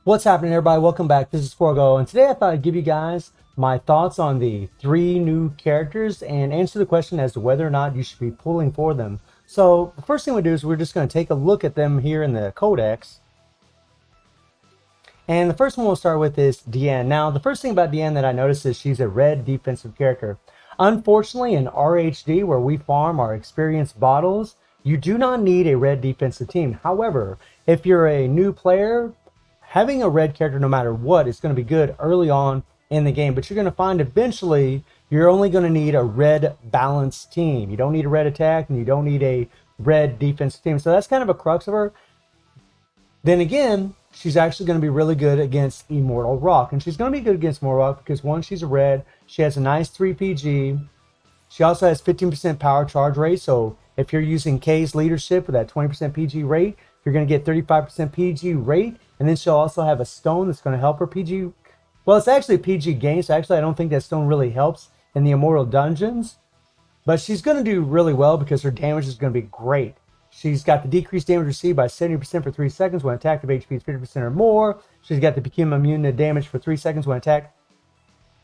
What's happening, everybody? Welcome back. This is Forgo, and today I thought I'd give you guys my thoughts on the 3 new characters and answer the question as to whether or not you should be pulling for them. So the first thing we do is we're just going to take a look at them here in the codex. And the first one we'll start with is Diona. Now, the first thing about Diona that I noticed is she's a red defensive character. Unfortunately, in RHD, where we farm our experienced bottles, you do not need a red defensive team. However, if you're a new player, having a red character no matter what is going to be good early on in the game, but you're going to find eventually you're only going to need a red balanced team. You don't need a red attack and you don't need a red defensive team. So that's kind of a crux of her. Then again, she's actually going to be really good against Immortal Rock. And she's going to be good against Immortal Rock because, one, she's a red. She has a nice 3 PG. She also has 15% power charge rate. So if you're using K's leadership with that 20% PG rate, you're going to get 35% PG rate. And then she'll also have a stone that's going to help her PG. Well, it's actually a PG gain. So actually, I don't think that stone really helps in the Immortal Dungeons. But she's going to do really well because her damage is going to be great. She's got the decreased damage received by 70% for 3 seconds when attacked if HP is 50% or more. She's got the become immune to damage for 3 seconds when attacked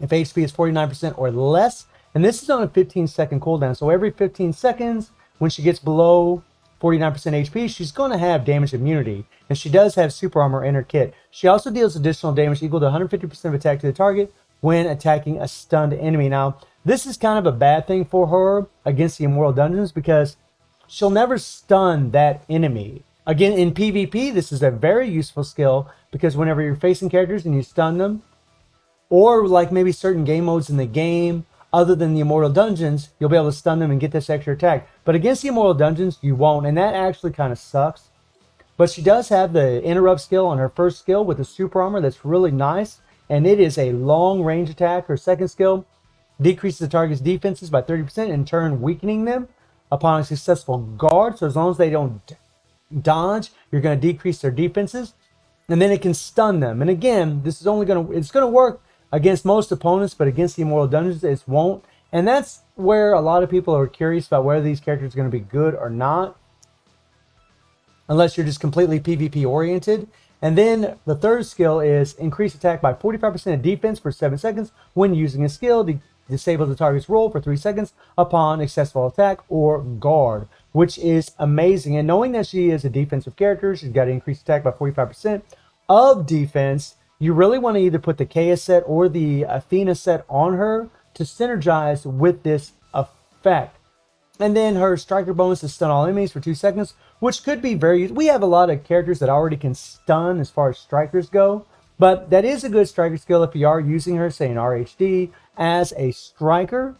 if HP is 49% or less. And this is on a 15-second cooldown. So every 15 seconds, when she gets below 49% HP, she's going to have damage immunity. And she does have super armor in her kit. She also deals additional damage equal to 150% of attack to the target when attacking a stunned enemy. Now, this is kind of a bad thing for her against the Immortal Dungeons because she'll never stun that enemy. Again, in PvP, this is a very useful skill because whenever you're facing characters and you stun them, or like maybe certain game modes in the game, other than the Immortal Dungeons, you'll be able to stun them and get this extra attack. But against the Immortal Dungeons, you won't, and that actually kind of sucks. But she does have the interrupt skill on her first skill with the super armor that's really nice, and it is a long range attack. Her second skill decreases the target's defenses by 30%, in turn weakening them upon a successful guard. So as long as they don't dodge, you're going to decrease their defenses, and then it can stun them. And again, this is only it's going to work against most opponents, but against the Immortal Dungeons, it won't. And that's where a lot of people are curious about whether these characters are going to be good or not, unless you're just completely PvP oriented. And then the third skill is increase attack by 45% of defense for 7 seconds when using a skill. Disable the target's roll for 3 seconds upon successful attack or guard, which is amazing. And knowing that she is a defensive character, she's got to increase attack by 45% of defense. You really want to either put the Kea set or the Athena set on her to synergize with this effect. And then her striker bonus is stun all enemies for 2 seconds, which could be very... We have a lot of characters that already can stun as far as strikers go, but that is a good striker skill if you are using her, say in RHD, as a striker.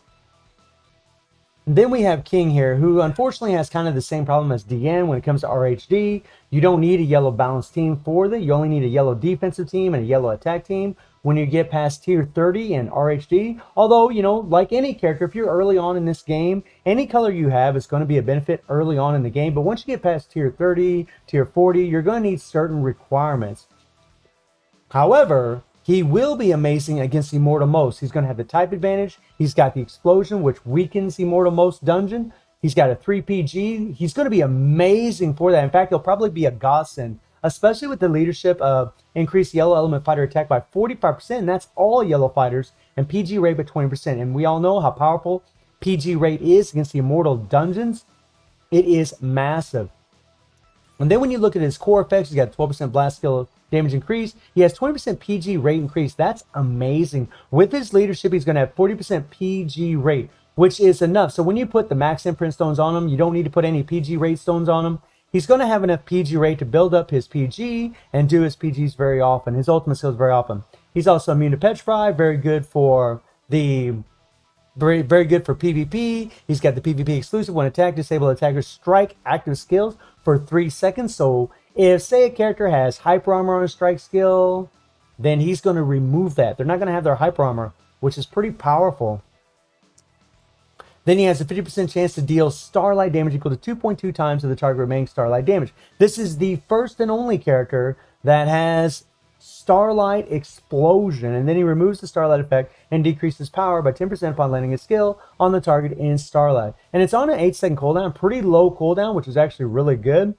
Then we have King here, who unfortunately has kind of the same problem as Diona when it comes to RHD. You don't need a yellow balanced team for that. You only need a yellow defensive team and a yellow attack team when you get past tier 30 in RHD. Although, you know, like any character, if you're early on in this game, any color you have is going to be a benefit early on in the game. But once you get past tier 30, tier 40, you're going to need certain requirements. However, he will be amazing against Immortal Most. He's going to have the type advantage. He's got the explosion, which weakens Immortal Most dungeon. He's got a 3 PG. He's going to be amazing for that. In fact, he'll probably be a godsend, especially with the leadership of increased yellow element fighter attack by 45%. And that's all yellow fighters, and PG rate by 20%. And we all know how powerful PG rate is against the Immortal Dungeons. It is massive. And then when you look at his core effects, he's got 12% blast skill damage increase. He has 20% PG rate increase. That's amazing. With his leadership, he's going to have 40% PG rate, which is enough. So when you put the max imprint stones on him, you don't need to put any PG rate stones on him. He's going to have enough PG rate to build up his PG and do his PGs very often. His ultimate skills very often. He's also immune to petrify. Very good for the... Very good for PvP. He's got the PvP exclusive when attack, disable attackers strike active skills for 3 seconds. So if, say, a character has hyper armor on a strike skill, then he's going to remove that. They're not going to have their hyper armor, which is pretty powerful. Then he has a 50% chance to deal starlight damage equal to 2.2 times of the target remaining starlight damage. This is the first and only character that has Starlight Explosion, and then he removes the Starlight effect and decreases power by 10% upon landing a skill on the target in Starlight. And it's on an 8-second cooldown, pretty low cooldown, which is actually really good.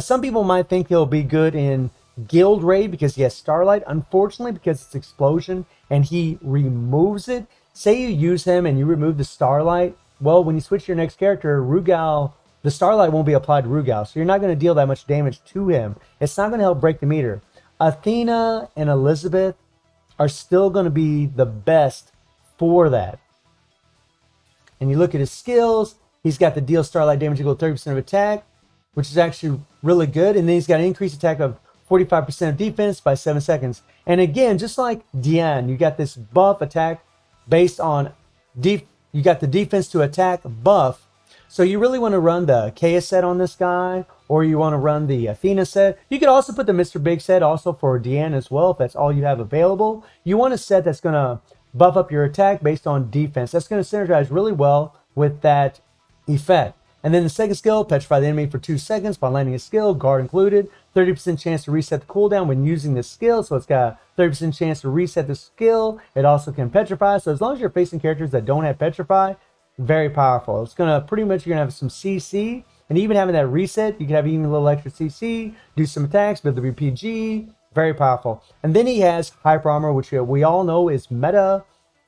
Some people might think he'll be good in Guild Raid because he has Starlight. Unfortunately, because it's Explosion and he removes it. Say you use him and you remove the Starlight. Well, when you switch to your next character, Rugal, the Starlight won't be applied to Rugal. So you're not going to deal that much damage to him. It's not going to help break the meter. Athena and Elizabeth are still going to be the best for that. And you look at his skills, he's got the deal Starlight damage equal to 30% of attack, which is actually really good. And then he's got an increased attack of 45% of defense by 7 seconds. And again, just like Diona, you got this buff attack based on you got the defense to attack buff. So you really want to run the Kea set on this guy, or you want to run the Athena set. You could also put the Mr. Big set also for Diona as well, if that's all you have available. You want a set that's going to buff up your attack based on defense. That's going to synergize really well with that effect. And then the second skill, petrify the enemy for 2 seconds by landing a skill, guard included. 30% chance to reset the cooldown when using this skill. So it's got a 30% chance to reset the skill. It also can petrify. So as long as you're facing characters that don't have petrify, very powerful. It's going to pretty much, you're going to have some CC. And even having that reset, you can have even a little extra CC, do some attacks, build the RPG. Very powerful. And then he has Hyper Armor, which we all know is meta.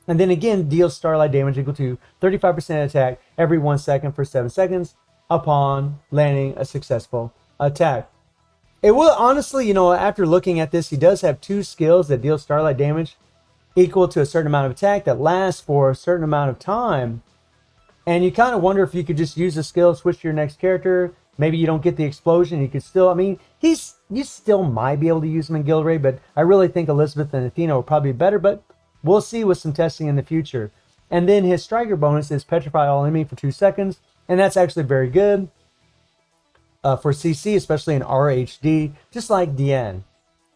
And then again, deals Starlight damage equal to 35% attack every 1 second for 7 seconds upon landing a successful attack. It will honestly, after looking at this, he does have 2 skills that deal Starlight damage equal to a certain amount of attack that lasts for a certain amount of time. And you kind of wonder if you could just use the skill, switch to your next character. Maybe you don't get the explosion. You could still, you still might be able to use him in Guild Raid, but I really think Elizabeth and Athena will probably be better. But we'll see with some testing in the future. And then his striker bonus is petrify all enemy for 2 seconds. And that's actually very good for CC, especially in RHD, just like Diona.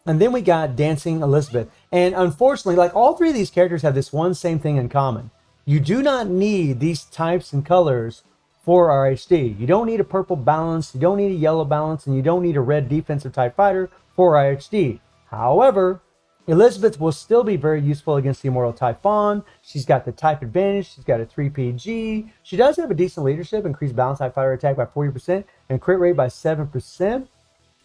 And then we got Dancing Elizabeth. And unfortunately, like all 3 of these characters have this one same thing in common. You do not need these types and colors for RHD. You don't need a purple balance, you don't need a yellow balance, and you don't need a red defensive type fighter for RHD. However, Elizabeth will still be very useful against the Immortal Typhon. She's got the type advantage. She's got a 3 PG. She does have a decent leadership, increased balance type fighter attack by 40% and crit rate by 7%.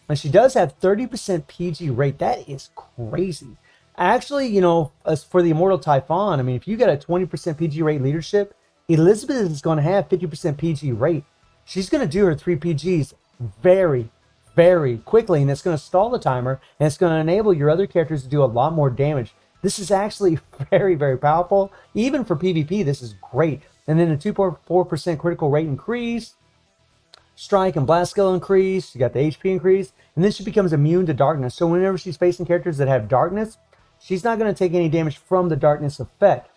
And she does have 30% PG rate. That is crazy. Actually, as for the Immortal Typhon, if you get a 20% PG rate leadership, Elizabeth is going to have 50% PG rate. She's going to do her 3 PGs very, very quickly, and it's going to stall the timer, and it's going to enable your other characters to do a lot more damage. This is actually very, very powerful. Even for PvP, this is great. And then a 2.4% critical rate increase, strike and blast skill increase, you got the HP increase, and then she becomes immune to darkness. So whenever she's facing characters that have darkness, she's not going to take any damage from the darkness effect.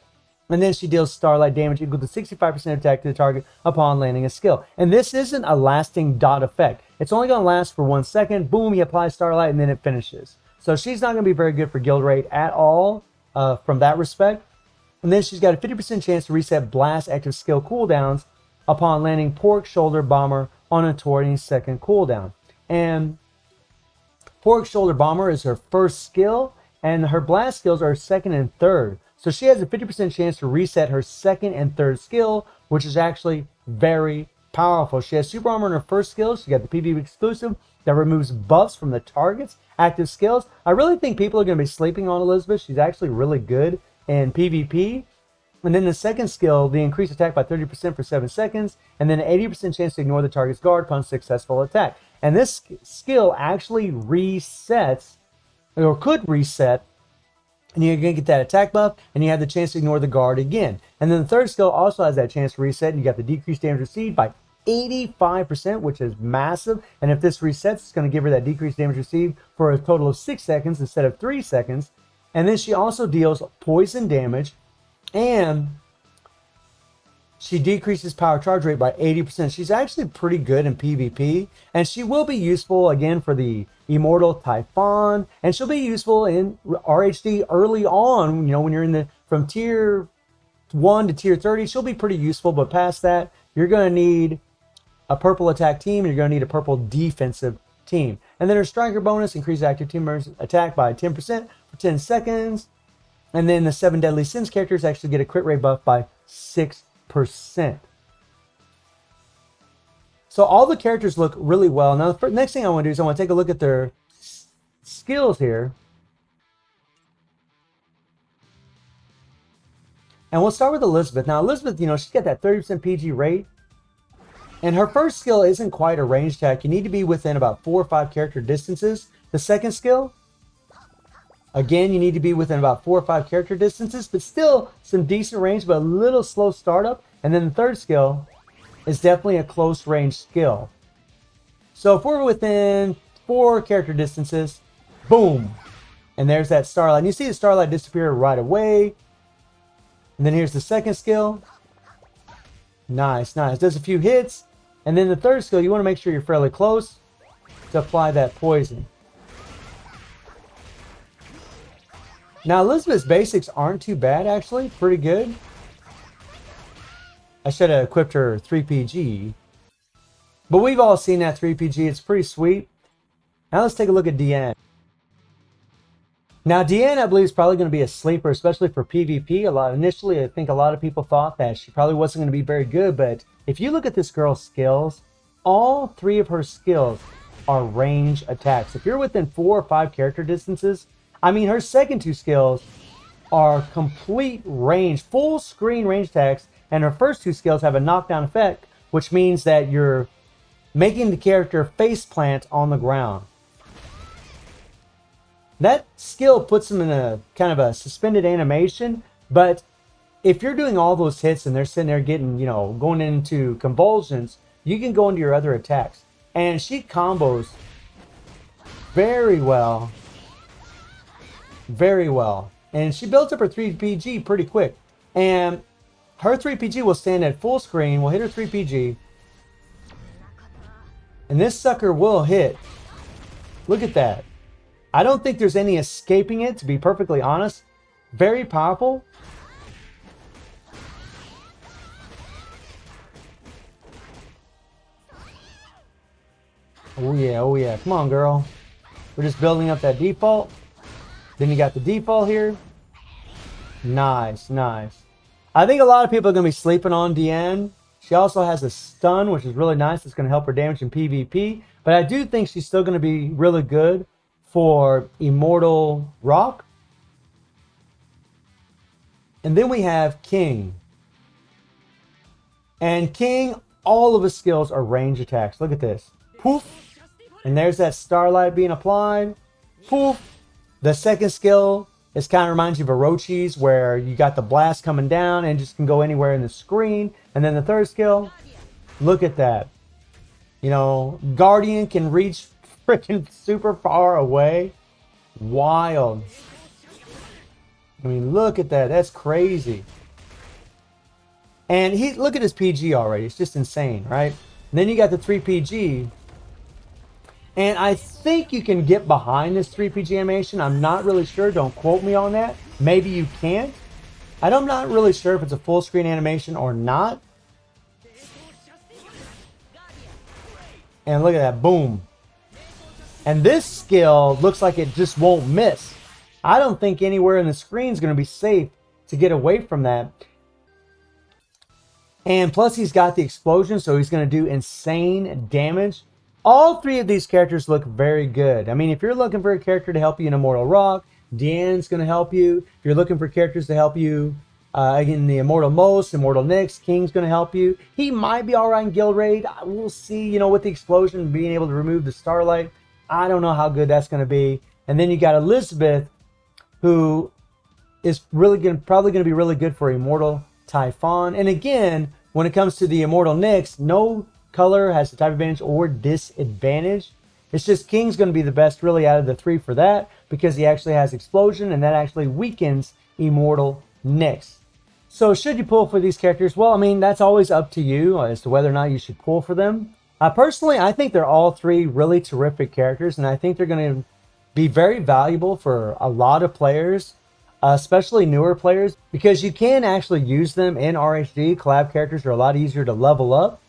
And then she deals Starlight damage equal to 65% attack to the target upon landing a skill. And this isn't a lasting dot effect. It's only going to last for 1 second. Boom, he applies Starlight, and then it finishes. So she's not going to be very good for Guild Raid at all from that respect. And then she's got a 50% chance to reset Blast active skill cooldowns upon landing Pork Shoulder Bomber on a 20-second cooldown. And Pork Shoulder Bomber is her first skill, and her blast skills are second and third. So she has a 50% chance to reset her second and third skill, which is actually very powerful. She has Super Armor in her first skill. She got the PvP exclusive that removes buffs from the target's active skills. I really think people are going to be sleeping on Elizabeth. She's actually really good in PvP. And then the second skill, the increased attack by 30% for 7 seconds, and then an 80% chance to ignore the target's guard upon successful attack. And this skill actually resets, or could reset, and you're going to get that attack buff, and you have the chance to ignore the guard again. And then the third skill also has that chance to reset, and you got the decreased damage received by 85%, which is massive. And if this resets, it's going to give her that decreased damage received for a total of 6 seconds instead of 3 seconds. And then she also deals poison damage, and she decreases power charge rate by 80%. She's actually pretty good in PvP, and she will be useful again for the Immortal Typhon, and she'll be useful in RHD early on, when you're from tier 1 to tier 30. She'll be pretty useful, but past that, you're going to need a purple attack team, and you're going to need a purple defensive team. And then her striker bonus increases active team members' attack by 10% for 10 seconds. And then the 7 Deadly Sins characters actually get a crit rate buff by 6%. So all the characters look really well. Now, the next thing I want to do is I want to take a look at their skills here. And we'll start with Elizabeth. Now, Elizabeth, you know, she's got that 30% PG rate. And her first skill isn't quite a range attack. You need to be within about 4 or 5 character distances. The second skill, again, you need to be within about 4 or 5 character distances, but still some decent range, but a little slow startup. And then the third skill is definitely a close range skill. So if we're within 4 character distances, boom. And there's that starlight. And you see the starlight disappear right away. And then here's the second skill. Nice, nice. Does a few hits. And then the third skill, you want to make sure you're fairly close to apply that poison. Now, Elizabeth's basics aren't too bad, actually. Pretty good. I should have equipped her 3PG. But we've all seen that 3PG. It's pretty sweet. Now let's take a look at Diona. Now, Diona, I believe, is probably going to be a sleeper, especially for PvP. Initially, I think a lot of people thought that she probably wasn't going to be very good. But if you look at this girl's skills, all 3 of her skills are range attacks. If you're within 4 or 5 character distances, I mean, her second 2 skills are complete range, full screen range attacks. And her first 2 skills have a knockdown effect, which means that you're making the character face plant on the ground. That skill puts them in a kind of a suspended animation, but if you're doing all those hits and they're sitting there getting, you know, going into convulsions, you can go into your other attacks. And she combos very well. Very well. And she builds up her 3PG pretty quick. And her 3PG will stand at full screen. We'll hit her 3PG. And this sucker will hit. Look at that. I don't think there's any escaping it, to be perfectly honest. Very powerful. Oh yeah, oh yeah. Come on, girl. We're just building up that default. Then you got the default here. Nice, nice. I think a lot of people are going to be sleeping on Diona. She also has a stun, which is really nice. It's going to help her damage in PvP. But I do think she's still going to be really good for Immortal Rock. And then we have King. And King, all of his skills are range attacks. Look at this. Poof. And there's that starlight being applied. Poof. The second skill is kind of reminds you of Orochi's, where you got the blast coming down and just can go anywhere in the screen. And then the third skill, look at that. You know, Guardian can reach freaking super far away. Wild. I mean, look at that. That's crazy. And look at his PG already. It's just insane, right? And then you got the 3PG. And I think you can get behind this 3PG animation. I'm not really sure. Don't quote me on that. Maybe you can't. I'm not really sure if it's a full screen animation or not. And look at that. Boom. And this skill looks like it just won't miss. I don't think anywhere in the screen is going to be safe to get away from that. And plus he's got the explosion, so he's going to do insane damage. All 3 of these characters look very good. I mean, if you're looking for a character to help you in Immortal Rock, Diona's going to help you. If you're looking for characters to help you in the Immortal Most, Immortal Nyx, King's going to help you. He might be all right in Guild Raid. We'll see, you know, with the explosion, being able to remove the starlight. I don't know how good that's going to be. And then you got Elizabeth, who is probably going to be really good for Immortal Typhon. And again, when it comes to the Immortal Nyx, no color has the type advantage or disadvantage. It's just King's going to be the best really out of the 3 for that, because he actually has explosion, and that actually weakens Immortal Nyx. So should you pull for these characters? Well, I mean, that's always up to you as to whether or not you should pull for them. Personally, I think they're all 3 really terrific characters, and I think they're going to be very valuable for a lot of players, especially newer players, because you can actually use them in RHD. Collab characters are a lot easier to level up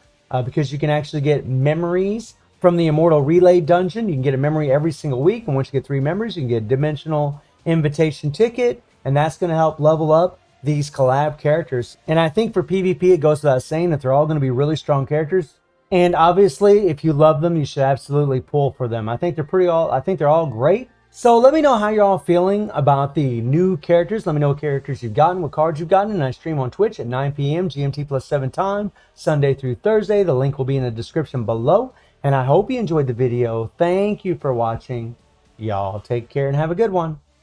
because you can actually get memories from the Immortal Relay Dungeon. You can get a memory every single week, and once you get 3 memories, you can get a Dimensional Invitation Ticket, and that's going to help level up these collab characters. And I think for PvP, it goes without saying that they're all going to be really strong characters. And obviously, if you love them, you should absolutely pull for them. I think they're all great. So let me know how you're all feeling about the new characters. Let me know what characters you've gotten, what cards you've gotten, and I stream on Twitch at 9 p.m. GMT plus 7 time, Sunday through Thursday. The link will be in the description below. And I hope you enjoyed the video. Thank you for watching. Y'all take care and have a good one.